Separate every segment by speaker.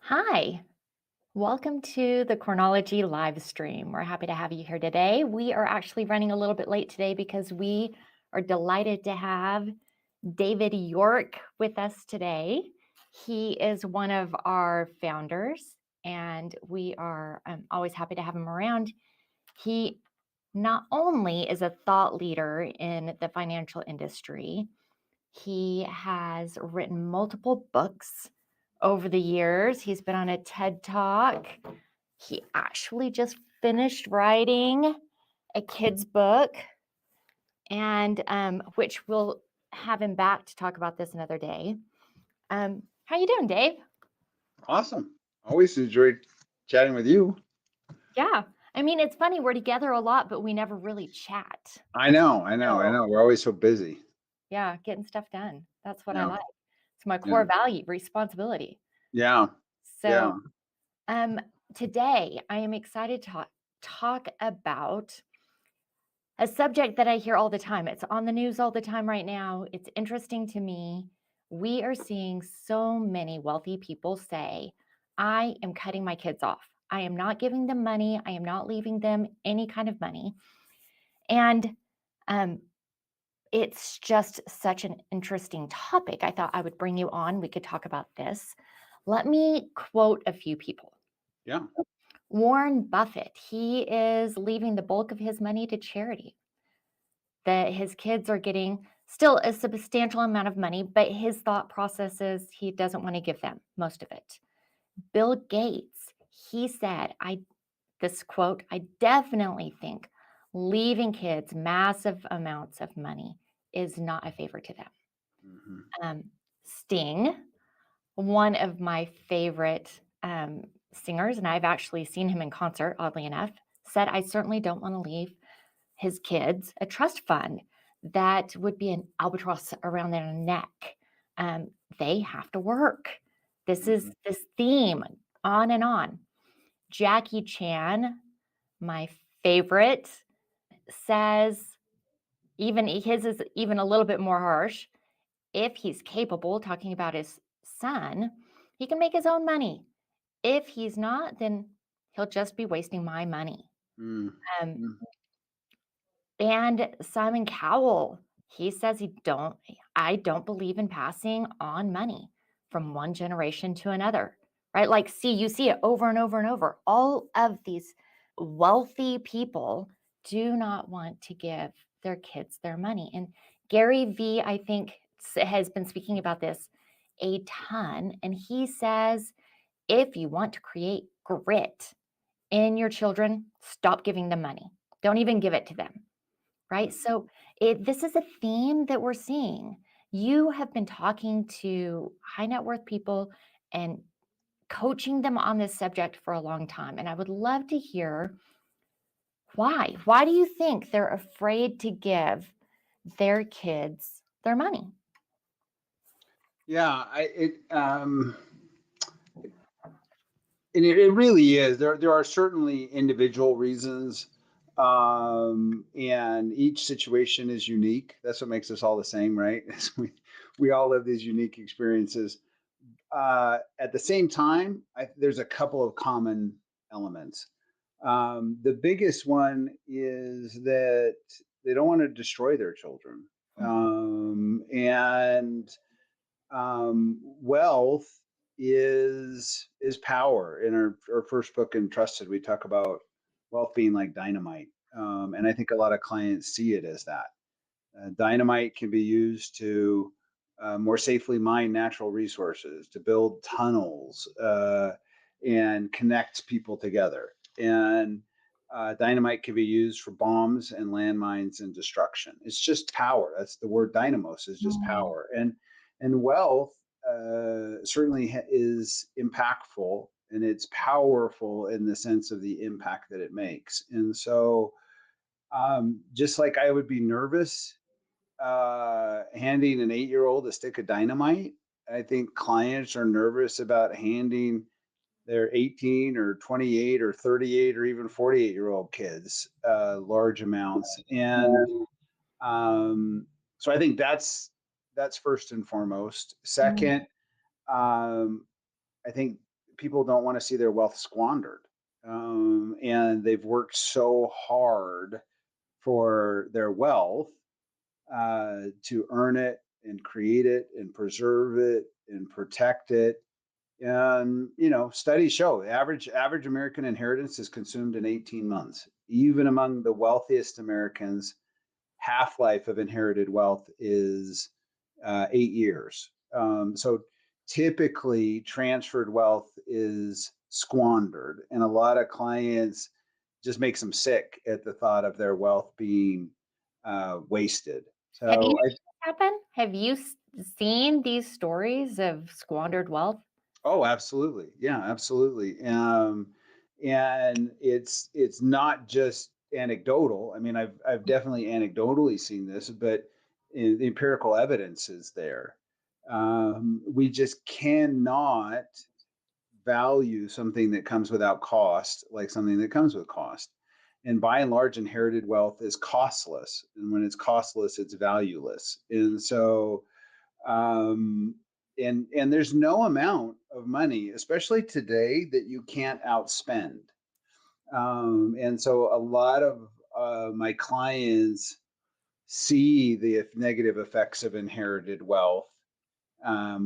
Speaker 1: Hi, welcome to the COREnology live stream. We're happy to have you here today. We are actually running a little bit late today because we are delighted to have David York with us today. He is one of our founders, and we are always happy to have him around. He not only is a thought leader in the financial industry, he has written multiple books over the years. He's been on a TED Talk. He actually just finished writing a kid's book, and which we'll have him back to talk about this another day. How you doing, Dave?
Speaker 2: Awesome. Always enjoyed chatting with you.
Speaker 1: Yeah. I mean, it's funny, we're together a lot, but we never really chat.
Speaker 2: I
Speaker 1: So,
Speaker 2: know. We're always so busy.
Speaker 1: yeah, getting stuff done. That's what I
Speaker 2: Yeah.
Speaker 1: like. It's my
Speaker 2: Yeah.
Speaker 1: core value, responsibility.
Speaker 2: Yeah.
Speaker 1: So,
Speaker 2: Yeah.
Speaker 1: Um, today, I am excited to talk about a subject that I hear all the time. It's on the news all the time right now. It's interesting to me. We are seeing so many wealthy people say, I am cutting my kids off. I am not giving them money. I am not leaving them any kind of money. And um, it's just such an interesting topic. I thought I would bring you on. We could talk about this. Let me quote a few people.
Speaker 2: Yeah.
Speaker 1: Warren Buffett, he is leaving the bulk of his money to charity. That his kids are getting still a substantial amount of money, but his thought process is he doesn't want to give them most of it. Bill Gates, he said, I this quote, I definitely think leaving kids massive amounts of money is not a favor to them.
Speaker 2: Hmm.
Speaker 1: Sting, one of my favorite singers, and I've actually seen him in concert, oddly enough, said, I certainly don't want to leave his kids a trust fund that would be an albatross around their neck. They have to work. This is
Speaker 2: Hmm.
Speaker 1: this theme on and on. Jackie Chan, my favorite, says, even his is even a little bit more harsh. If he's capable, talking about his son, he can make his own money. If he's not, then he'll just be wasting my money.
Speaker 2: Hmm.
Speaker 1: Um, and Simon Cowell, he says I don't believe in passing on money from one generation to another, right? Like, see, you see it over and over and over. All of these wealthy people do not want to give their kids their money. And Gary Vee, I think, has been speaking about this a ton. And he says, if you want to create grit in your children, stop giving them money. Don't even give it to them, right? So this is a theme that we're seeing. You have been talking to high net worth people and coaching them on this subject for a long time. And I would love to hear why. Why do you think they're afraid to give their kids their money?
Speaker 2: Yeah. And it really is. There are certainly individual reasons, and each situation is unique. That's what makes us all the same, right? We all live these unique experiences. At the same time, there's a couple of common elements. The biggest one is that they don't want to destroy their children. And Wealth is power. In our first book in Trusted, we talk about wealth being like dynamite. And I think a lot of clients see it as that. Dynamite can be used to more safely mine natural resources, to build tunnels, and connect people together. And dynamite can be used for bombs and landmines and destruction. It's just power. That's the word dynamos is just
Speaker 1: Mm,
Speaker 2: power. And wealth certainly is impactful, and it's powerful in the sense of the impact that it makes. And so, just like I would be nervous handing an 8-year-old a stick of dynamite, I think clients are nervous about handing their 18 or 28 or 38 or even 48-year-old kids large amounts. And so I think that's first and foremost.
Speaker 1: mm,
Speaker 2: Second, I think people don't want to see their wealth squandered. And they've worked so hard for their wealth to earn it and create it and preserve it and protect it. And studies show average American inheritance is consumed in 18 months. Even among the wealthiest Americans, half life of inherited wealth is 8 years. So typically, transferred wealth is squandered, and a lot of clients just makes them sick at the thought of their wealth being wasted.
Speaker 1: Have you
Speaker 2: So
Speaker 1: seen this happen? Have you seen these stories of squandered wealth?
Speaker 2: Oh, absolutely. Yeah, absolutely. And it's not just anecdotal. I mean, I've definitely anecdotally seen this, but the empirical evidence is there. We just cannot value something that comes without cost like something that comes with cost. And by and large, inherited wealth is costless. And when it's costless, it's valueless. And so um, and there's no amount of money, especially today, that you can't outspend. And so a lot of my clients see the negative effects of inherited wealth,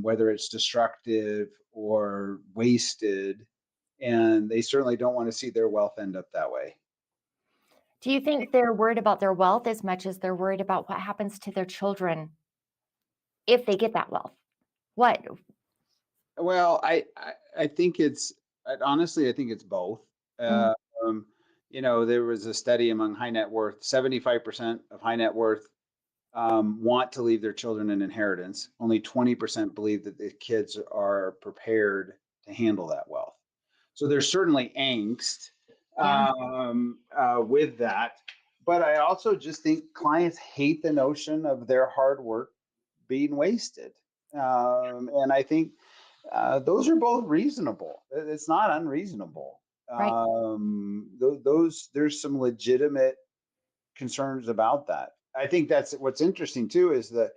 Speaker 2: whether it's destructive or wasted, and they certainly don't want to see their wealth end up that way.
Speaker 1: Do you think they're worried about their wealth as much as they're worried about what happens to their children if they get that wealth? What?
Speaker 2: Well, I think honestly, I think it's both.
Speaker 1: Mm,
Speaker 2: Um, there was a study among high net worth. 75% of high net worth want to leave their children an inheritance. Only 20% believe that the kids are prepared to handle that wealth. So there's certainly angst
Speaker 1: yeah.
Speaker 2: with that. But I also just think clients hate the notion of their hard work being wasted. And I think those are both reasonable. It's not unreasonable.
Speaker 1: Right.
Speaker 2: Those There's some legitimate concerns about that. I think that's what's interesting too is the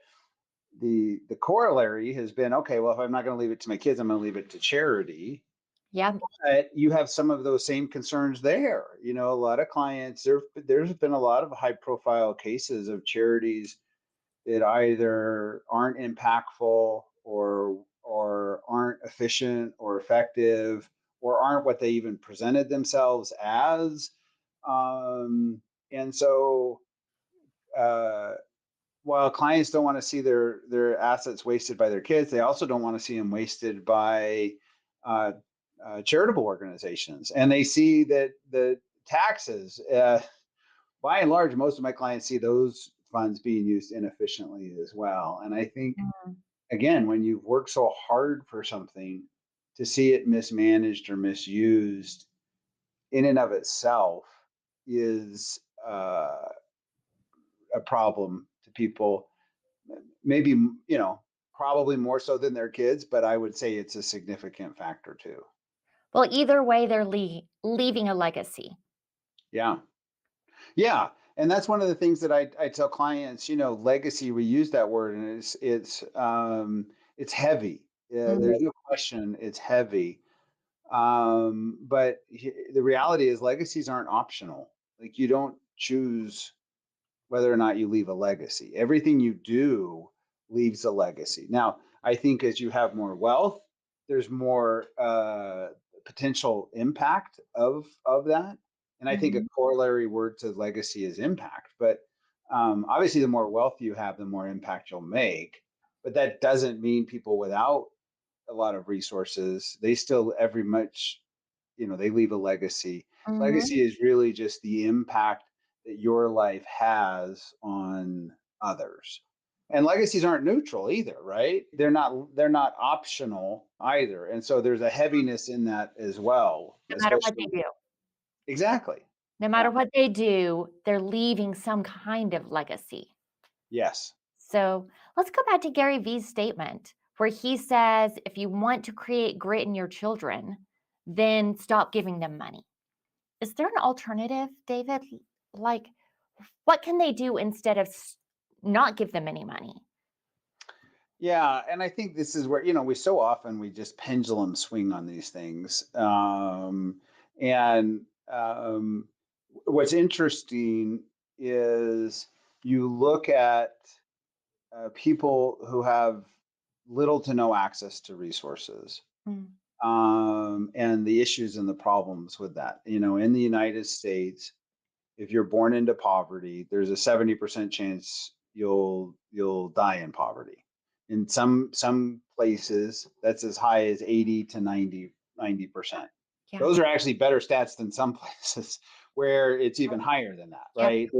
Speaker 2: corollary has been okay. Well, if I'm not going to leave it to my kids, I'm going to leave it to charity.
Speaker 1: Yeah.
Speaker 2: But you have some of those same concerns there. A lot of clients there's been a lot of high profile cases of charities that either aren't impactful or aren't efficient or effective or aren't what they even presented themselves as. Um, and so uh, while clients don't want to see their assets wasted by their kids, they also don't want to see them wasted by uh, charitable organizations. And they see that the taxes, by and large, most of my clients see those funds being used inefficiently as well. And I think,
Speaker 1: Mm.
Speaker 2: again, when you've worked so hard for something, to see it mismanaged or misused in and of itself is a problem to people. Maybe, probably more so than their kids, but I would say it's a significant factor too.
Speaker 1: Well, either way, they're leaving a legacy.
Speaker 2: Yeah. Yeah, and that's one of the things that I tell clients. Legacy. We use that word, and it's heavy. Yeah,
Speaker 1: Mhm.
Speaker 2: there's no question, it's heavy. But the reality is, legacies aren't optional. Like you don't choose whether or not you leave a legacy. Everything you do leaves a legacy. Now, I think as you have more wealth, there's more potential impact of that. And I think a
Speaker 1: Mhm.
Speaker 2: corollary word to legacy is impact. But obviously, the more wealth you have, the more impact you'll make. But that doesn't mean people without a lot of resources, they still every much they leave a legacy.
Speaker 1: Mhm.
Speaker 2: Legacy is really just the impact that your life has on others. And legacies aren't neutral either, right? They're not optional either. And so there's a heaviness in that as well,
Speaker 1: No matter what they
Speaker 2: especially.
Speaker 1: do.
Speaker 2: Exactly.
Speaker 1: No
Speaker 2: Yeah.
Speaker 1: matter what they do, they're leaving some kind of legacy.
Speaker 2: Yes.
Speaker 1: So let's go back to Gary Vee's statement where he says if you want to create grit in your children, then stop giving them money. Is there an alternative, David? Like, what can they do instead of not give them any money?
Speaker 2: Yeah, and I think this is where, we so often we just pendulum swing on these things. And what's interesting is you look at people who have little to no access to resources,
Speaker 1: Mm.
Speaker 2: and the issues and the problems with that. In the United States, if you're born into poverty, there's a 70% chance you'll die in poverty. In some places, that's as high as 80 to 90%.
Speaker 1: Yeah.
Speaker 2: Those are actually better stats than some places where it's even higher than that,
Speaker 1: Yep.
Speaker 2: right?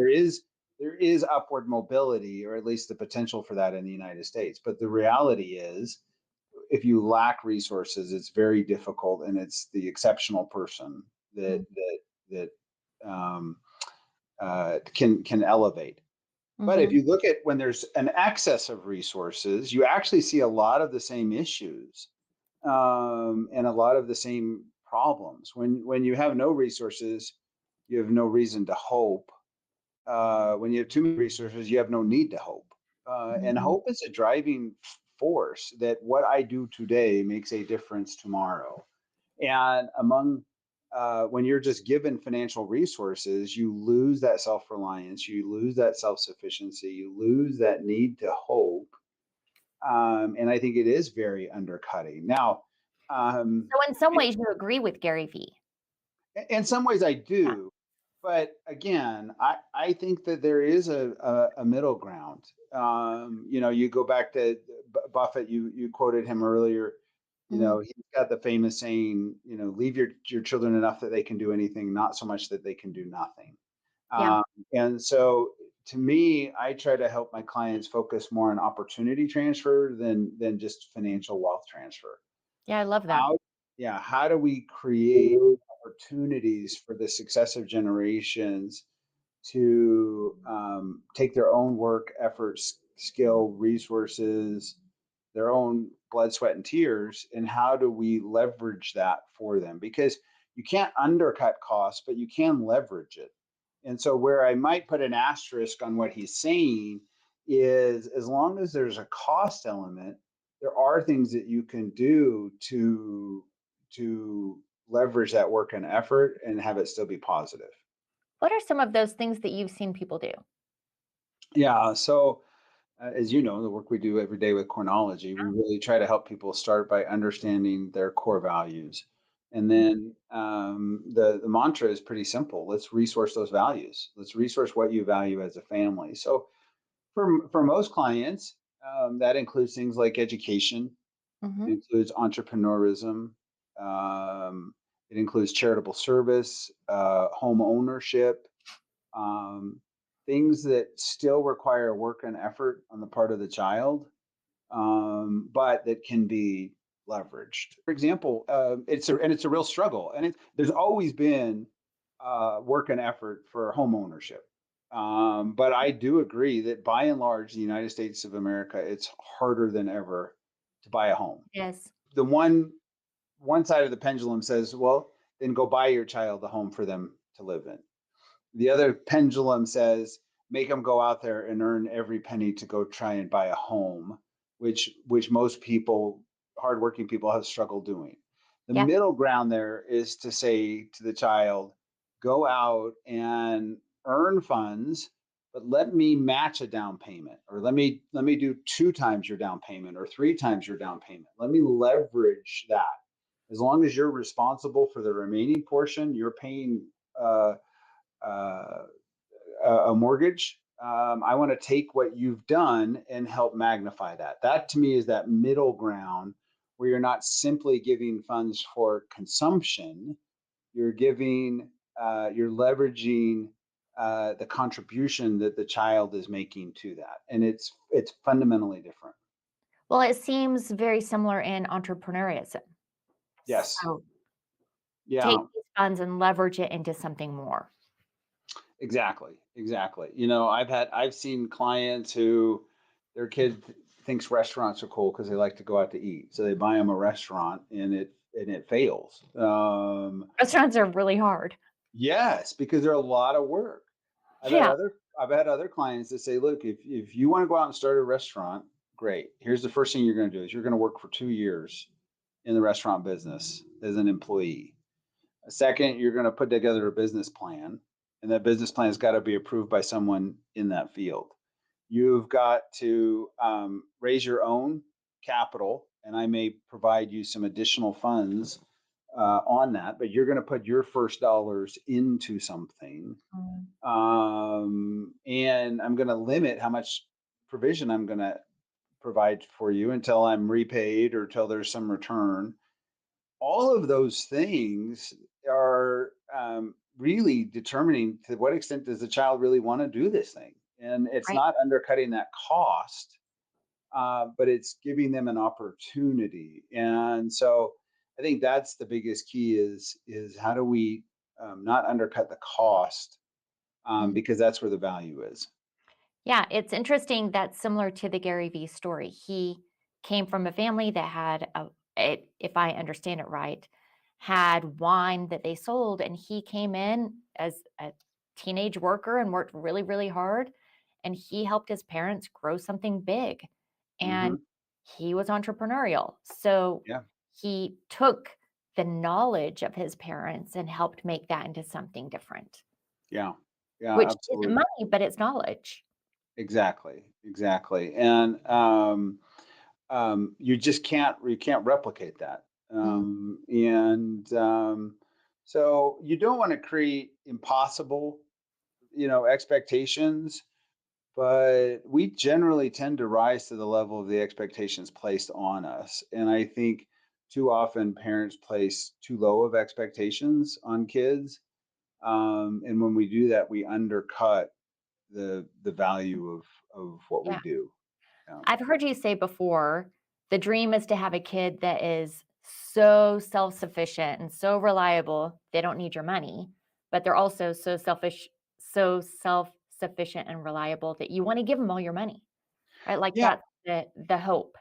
Speaker 2: There is upward mobility, or at least the potential for that in the United States. But the reality is, if you lack resources, it's very difficult, and it's the exceptional person that
Speaker 1: Mm.
Speaker 2: um, can elevate. But if
Speaker 1: Mhm.
Speaker 2: you look at when there's an excess of resources, you actually see a lot of the same issues, and a lot of the same problems. When you have no resources, you have no reason to hope. When you have too many resources, you have no need to hope. And
Speaker 1: Mhm.
Speaker 2: hope is a driving force that what I do today makes a difference tomorrow. And when you're just given financial resources, you lose that self reliance, you lose that self sufficiency, you lose that need to hope. And I think it is very undercutting. Now, um,
Speaker 1: So in some ways you agree with Gary Vee.
Speaker 2: in some ways, I
Speaker 1: Yeah.
Speaker 2: do. But again, I think that there is a middle ground. You go back to Buffett, you quoted him earlier.
Speaker 1: Mhm.
Speaker 2: He's got the famous saying, leave your children enough that they can do anything, not so much that they can do nothing.
Speaker 1: Yeah.
Speaker 2: Um, and so to me, I try to help my clients focus more on opportunity transfer than just financial wealth transfer.
Speaker 1: Yeah, I love that.
Speaker 2: How Yeah, how do we create opportunities for the successive generations to take their own work, efforts, skill, resources, their own blood, sweat, and tears, and how do we leverage that for them? Because you can't undercut costs, but you can leverage it. And so, where I might put an asterisk on what he's saying is, as long as there's a cost element, there are things that you can do to leverage that work and effort and have it still be positive.
Speaker 1: What are some of those things that you've seen people do?
Speaker 2: Yeah. So, as you know, the work we do every day with COREnology, we really try to help people start by understanding their core values. And then the mantra is pretty simple. Let's resource those values. Let's resource what you value as a family. So for most clients, that includes things like education. It
Speaker 1: Mhm.
Speaker 2: includes entrepreneurism. Um, it includes charitable service, home ownership, um, things that still require work and effort on the part of the child, but that can be leveraged. For example, it's a real struggle, and there's always been work and effort for home ownership. But I do agree that by and large, the United States of America, it's harder than ever to buy a home.
Speaker 1: Yes.
Speaker 2: The one side of the pendulum says, well, then go buy your child a home for them to live in. The other pendulum says, make them go out there and earn every penny to go try and buy a home, which most people, hardworking people, have struggled doing. The
Speaker 1: Yeah.
Speaker 2: middle ground there is to say to the child, go out and earn funds, but let me match a down payment, or let me do two times your down payment or three times your down payment. Let me leverage that. As long as you're responsible for the remaining portion, you're paying uh, uh, a mortgage. I want to take what you've done and help magnify that. That to me is that middle ground where you're not simply giving funds for consumption. You're leveraging the contribution that the child is making to that, and it's fundamentally different.
Speaker 1: Well, it seems very similar in entrepreneurism.
Speaker 2: Yes.
Speaker 1: So take
Speaker 2: Yeah.
Speaker 1: these funds and leverage it into something more.
Speaker 2: Exactly, exactly. I've seen clients who their thinks restaurants are cool because they like to go out to eat, so they buy them a restaurant and it fails.
Speaker 1: Restaurants are really hard.
Speaker 2: Yes, because they're a lot of work. I've had
Speaker 1: Yeah.
Speaker 2: other I've had other clients that say, look, if you want to go out and start a restaurant, Great. Here's the first thing you're going to do is you're going to work for 2 years in the restaurant business as an employee. Second, you're going to put together a business plan, and that business plan has got to be approved by someone in that field. You've got to raise your own capital, and I may provide you some additional funds on that, but you're going to put your first dollars into something.
Speaker 1: Mm.
Speaker 2: And I'm going to limit how much provision I'm going to provide for you until I'm repaid or till there's some return. All of those things are really determining to what extent does the child really want to do this thing. And it's
Speaker 1: Right.
Speaker 2: not undercutting that cost, but it's giving them an opportunity. And so I think that's the biggest key is how do we not undercut the cost,
Speaker 1: Mm.
Speaker 2: because that's where the value is.
Speaker 1: Yeah, it's interesting that's similar to the Gary Vee story. He came from a family that had if I understand it right, had wine that they sold, and he came in as a teenage worker and worked really, really hard, and he helped his parents grow something big, and
Speaker 2: Hmm.
Speaker 1: he was entrepreneurial. So
Speaker 2: Yeah,
Speaker 1: he took the knowledge of his parents and helped make that into something different,
Speaker 2: yeah, yeah,
Speaker 1: which isn't
Speaker 2: absolutely.
Speaker 1: money, but it's knowledge.
Speaker 2: Exactly, exactly. And you can't replicate that.
Speaker 1: Mm,
Speaker 2: So you don't want to create impossible, expectations, but we generally tend to rise to the level of the expectations placed on us. And I think too often parents place too low of expectations on kids. And when we do that, we undercut the value of what we
Speaker 1: yeah.
Speaker 2: do. Yeah.
Speaker 1: I've heard you say before, the dream is to have a kid that is so self-sufficient and so reliable, they don't need your money, but they're also so self-sufficient and reliable that you wanna give them all your money, right? Like,
Speaker 2: Yeah.
Speaker 1: that's the hope.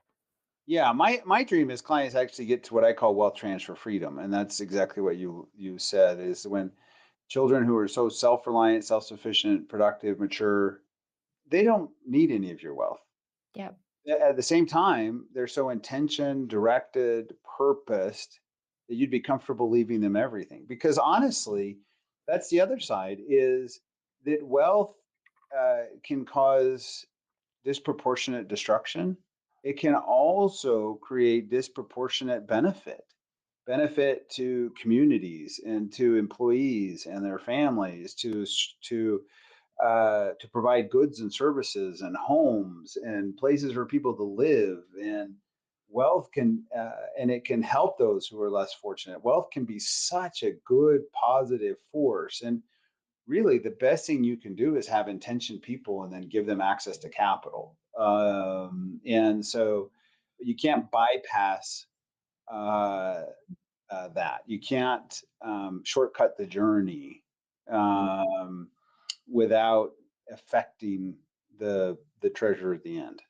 Speaker 2: Yeah, my dream is clients actually get to what I call wealth transfer freedom, and that's exactly what you said. Is when children who are so self-reliant, self-sufficient, productive, mature, they don't need any of your wealth.
Speaker 1: Yep.
Speaker 2: At the same time, they're so intention directed, purposed that you'd be comfortable leaving them everything. Because honestly, that's the other side is that wealth can cause disproportionate destruction. It can also create disproportionate benefit to communities and to employees and their families, to provide goods and services and homes and places for people to live. And wealth can and it can help those who are less fortunate. Wealth can be such a good positive force. And really the best thing you can do is have intentioned people and then give them access to capital. And so you can't bypass uh, that. You can't shortcut the journey um, without affecting the treasure at the end.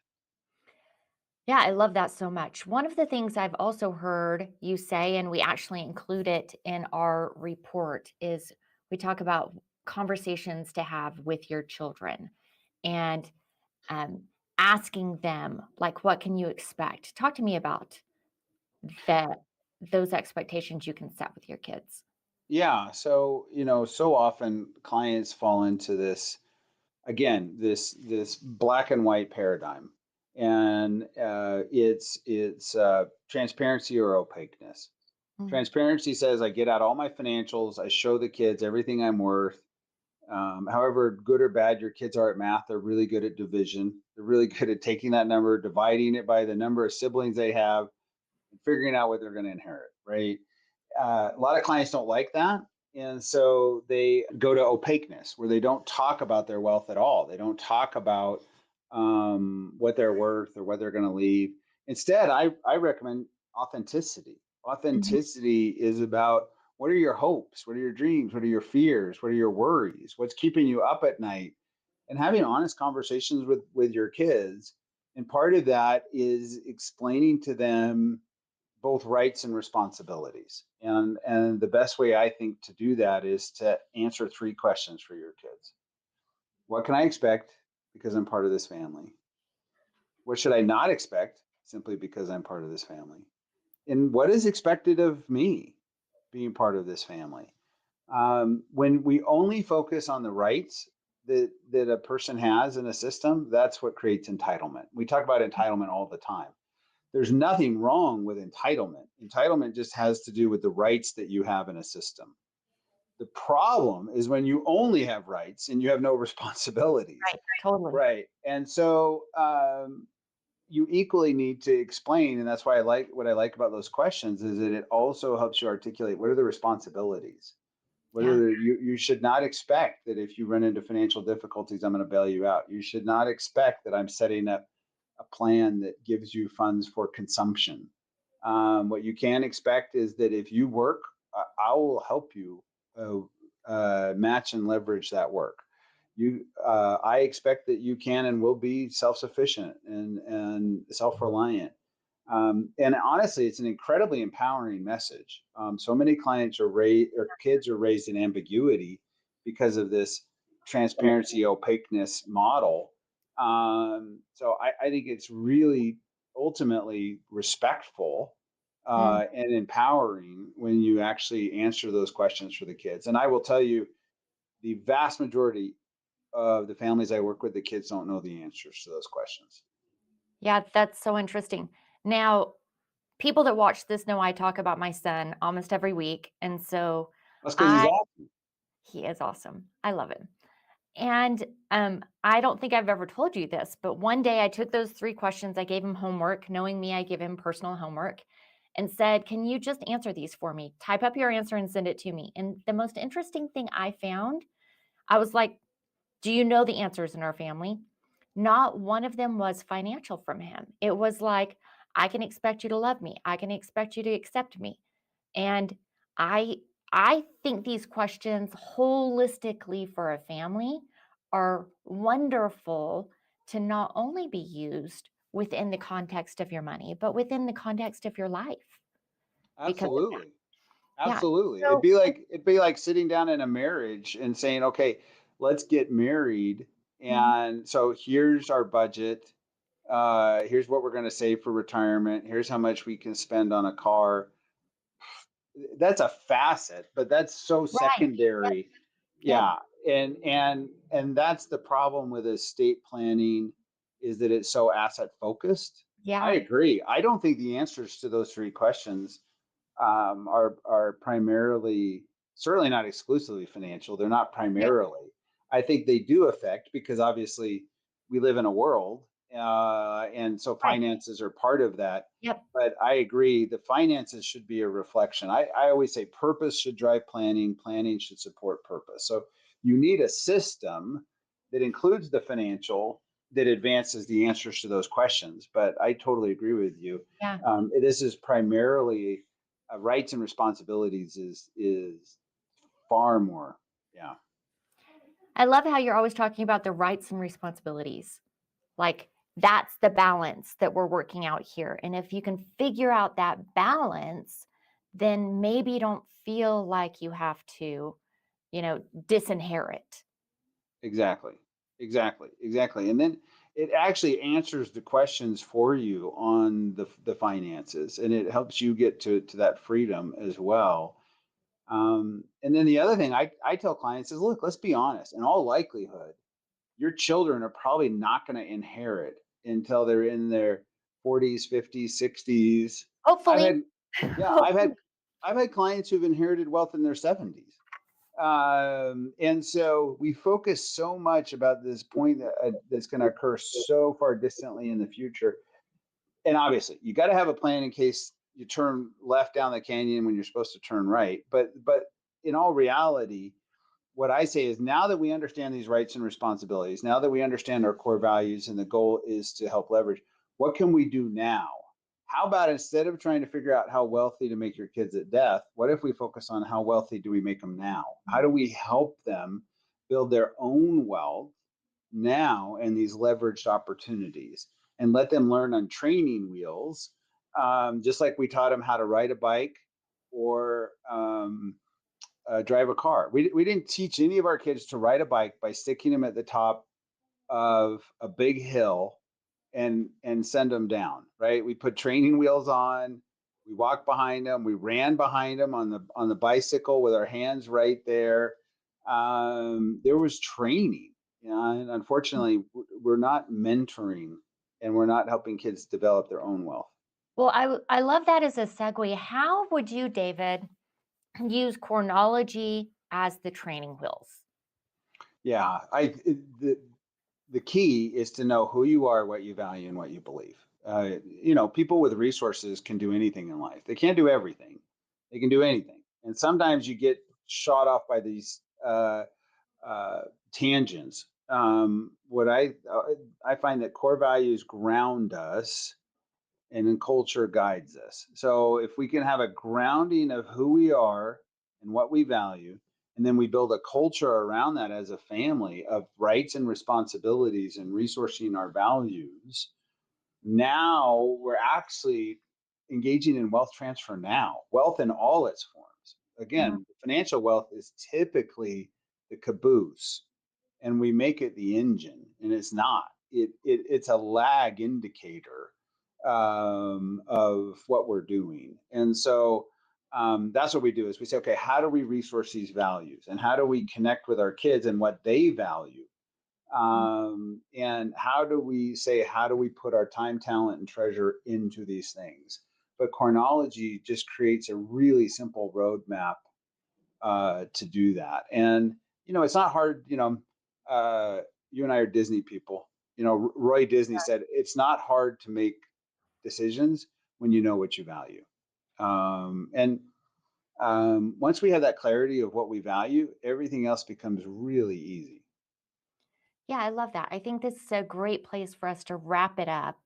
Speaker 1: Yeah, I love that so much. One of the things I've also heard you say, and we actually include it in our report, is we talk about conversations to have with your children and um, asking them, like, what can you expect? Talk to me about that, those expectations you can set with your kids.
Speaker 2: Yeah. So, so often clients fall into this again, this black and white paradigm. And it's transparency or opaqueness.
Speaker 1: Mm,
Speaker 2: Transparency says I get out all my financials, I show the kids everything I'm worth. However good or bad your kids are at math, they're really good at division. They're really good at taking that number, dividing it by the number of siblings they have, and figuring out what they're going to inherit, right? A lot of clients don't like that. And so they go to opaqueness where they don't talk about their wealth at all. They don't talk about what they're worth or what they're going to leave. Instead, I recommend authenticity.
Speaker 1: mhm,
Speaker 2: Authenticity is about what are your hopes? What are your dreams? What are your fears? What are your worries? What's keeping you up at night? And having honest conversations with your kids. And part of that is explaining to them both rights and responsibilities. And the best way I think to do that is to answer three questions for your kids. What can I expect because I'm part of this family? What should I not expect simply because I'm part of this family? And what is expected of me being part of this family? When we only focus on the rights that a person has in a system, that's what creates entitlement. We talk about entitlement all the time. There's nothing wrong with entitlement. Entitlement just has to do with the rights that you have in a system. The problem is when you only have rights and you have no responsibilities.
Speaker 1: Right. Totally.
Speaker 2: Right. And so you equally need to explain, and that's why what I like about those questions is that it also helps you articulate what are the responsibilities.
Speaker 1: Yeah.
Speaker 2: You should not expect that if you run into financial difficulties, I'm going to bail you out. You should not expect that I'm setting up a plan that gives you funds for consumption. What you can expect is that if you work, I will help you uh, match and leverage that work. I expect that you can and will be self-sufficient and self-reliant. And honestly, it's an incredibly empowering message. So many clients are raised, or kids are raised in ambiguity because of this transparency, opaqueness model. So I think it's really ultimately respectful
Speaker 1: Mm.
Speaker 2: and empowering when you actually answer those questions for the kids. And I will tell you, the vast majority of the families I work with, the kids don't know the answers to those questions.
Speaker 1: Yeah, that's so interesting. Now, people that watch this know I talk about my son almost every week, and so
Speaker 2: That's because he's
Speaker 1: I
Speaker 2: awesome.
Speaker 1: he is awesome. I love him. And, I don't think I've ever told you this, but one day I took those 3 questions, I gave him homework, knowing me, I give him personal homework, and said, "Can you just answer these for me? Type up your answer and send it to me." And the most interesting thing I found, I was like, "Do you know the answers in our family?" Not one of them was financial from him. It was like, "I can expect you to love me. I can expect you to accept me." And I I think these questions holistically for a family are wonderful to not only be used within the context of your money, but within the context of your life because of that.
Speaker 2: Absolutely.
Speaker 1: Yeah.
Speaker 2: Absolutely.
Speaker 1: So
Speaker 2: It'd be like sitting down in a marriage and saying, "Okay, let's get married,
Speaker 1: Mhm.
Speaker 2: and so here's our budget. Here's what we're going to save for retirement. Here's how much we can spend on a car." That's a facet, but that's so
Speaker 1: Right. Yep,
Speaker 2: secondary.
Speaker 1: yep.
Speaker 2: Yeah, and that's the problem with estate planning is that it's so asset focused. I
Speaker 1: Yeah.
Speaker 2: agree. I don't think the answers to those three questions are primarily, certainly not exclusively financial. They're not
Speaker 1: Yeah.
Speaker 2: primarily. I think they do affect because obviously we live in a world, and so
Speaker 1: Right.
Speaker 2: finances are part of that.
Speaker 1: Yep.
Speaker 2: But I agree, the finances should be a reflection. I always say purpose should drive planning, planning should support purpose. So you need a system that includes the financial that advances the answers to those questions. But I totally agree with you.
Speaker 1: Yeah.
Speaker 2: This is primarily rights and responsibilities is far more. Yeah,
Speaker 1: I love how you're always talking about the rights and responsibilities. Like, that's the balance that we're working out here. And if you can figure out that balance, then maybe you don't feel like you have to, disinherit.
Speaker 2: exactly, exactly. And then it actually answers the questions for you on the finances, and it helps you get to that freedom as well. And then the other thing I tell clients is, look, let's be honest. In all likelihood, your children are probably not going to inherit until they're in their 40s, 50s, 60s. I've
Speaker 1: Hopefully.
Speaker 2: had, yeah,
Speaker 1: Hopefully.
Speaker 2: I've had clients who've inherited wealth in their 70s. And so we focus so much about this point that's going to occur so far distantly in the future. And obviously, you got to have a plan in case you turn left down the canyon when you're supposed to turn right. But in all reality, what I say is now that we understand these rights and responsibilities, now that we understand our core values and the goal is to help leverage, what can we do now? How about instead of trying to figure out how wealthy to make your kids at death, what if we focus on how wealthy do we make them now? How do we help them build their own wealth now and these leveraged opportunities and let them learn on training wheels, just like we taught them how to ride a bike or drive a car. We didn't teach any of our kids to ride a bike by sticking them at the top of a big hill and send them down, right? We put training wheels on, we walked behind them, we ran behind them on the bicycle with our hands right there. There was training, you know, and unfortunately, we're not mentoring and we're not helping kids develop their own wealth.
Speaker 1: Well, I love that as a segue. How would you, David, use COREnology as the training wheels?
Speaker 2: Yeah, the key is to know who you are, what you value, and what you believe. You know, people with resources can do anything in life. They can't do everything. They can do anything, and sometimes you get shot off by these uh, tangents. What I find that core values ground us, and then culture guides us. So if we can have a grounding of who we are and what we value, and then we build a culture around that as a family of rights and responsibilities and resourcing our values, now we're actually engaging in wealth transfer now, wealth in all its forms.
Speaker 1: Mhm.
Speaker 2: Again, financial wealth is typically the caboose and we make it the engine, and it's not. It's a lag indicator of what we're doing, and so that's what we do. Is we say, okay, how do we resource these values, and how do we connect with our kids and what they value, and how do we say how do we put our time, talent, and treasure into these things? But chronology just creates a really simple roadmap to do that. And you know, it's not hard. You know, you and I are Disney people. You know, Roy Disney said it's not hard to make decisions when you know what you value. And once we have that clarity of what we value, everything else becomes really easy.
Speaker 1: Yeah, I love that. I think this is a great place for us to wrap it up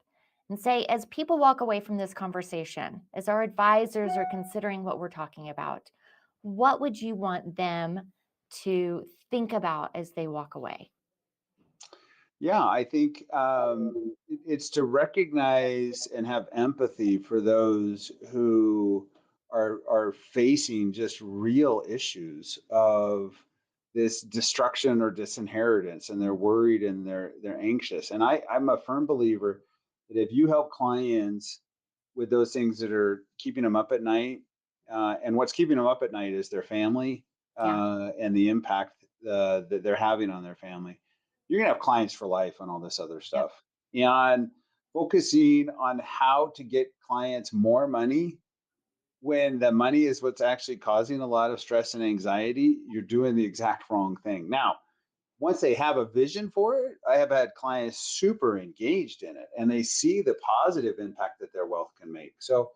Speaker 1: and say, as people walk away from this conversation, as our advisors are considering what we're talking about, what would you want them to think about as they walk away?
Speaker 2: Yeah, I think it's to recognize and have empathy for those who are facing just real issues of this destruction or disinheritance, and they're worried and they're anxious. And I'm a firm believer that if you help clients with those things that are keeping them up at night, and what's keeping them up at night is their family
Speaker 1: Yeah.
Speaker 2: and the impact that they're having on their family. You're gonna have clients for life on all this other
Speaker 1: Yep.
Speaker 2: stuff. And focusing on how to get clients more money when the money is what's actually causing a lot of stress and anxiety, you're doing the exact wrong thing. Now, once they have a vision for it, I have had clients super engaged in it and they see the positive impact that their wealth can make. So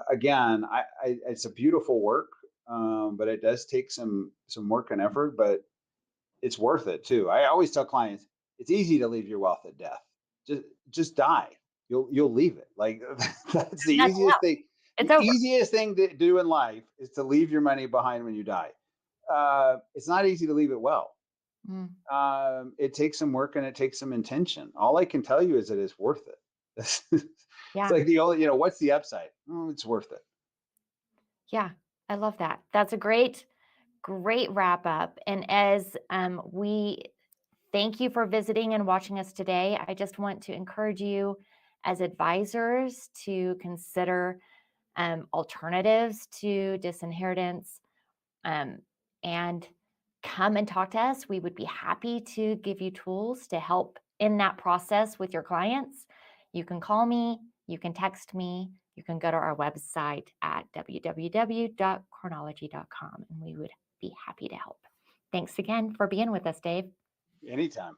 Speaker 2: again, it's a beautiful work, but it does take some work and effort, but it's worth it too. I always tell clients it's easy to leave your wealth at death. Just just die. You'll leave it. Like that's the
Speaker 1: That's
Speaker 2: easiest
Speaker 1: enough.
Speaker 2: thing.
Speaker 1: It's
Speaker 2: The
Speaker 1: over.
Speaker 2: easiest thing to do in life is to leave your money behind when you die. It's not easy to leave it well.
Speaker 1: Mm,
Speaker 2: It takes some work and it takes some intention. All I can tell you is that it's worth it. It's
Speaker 1: yeah.
Speaker 2: like the only, you know, what's the upside? Oh, it's worth it.
Speaker 1: Yeah. I love that. That's a great wrap up. And as we thank you for visiting and watching us today, I just want to encourage you as advisors to consider alternatives to disinheritance, um, and come and talk to us. We would be happy to give you tools to help in that process with your clients. You can call me, you can text me, you can go to our website at www.corenology.com, and we would be happy to help. Thanks again for being with us, Dave.
Speaker 2: Anytime.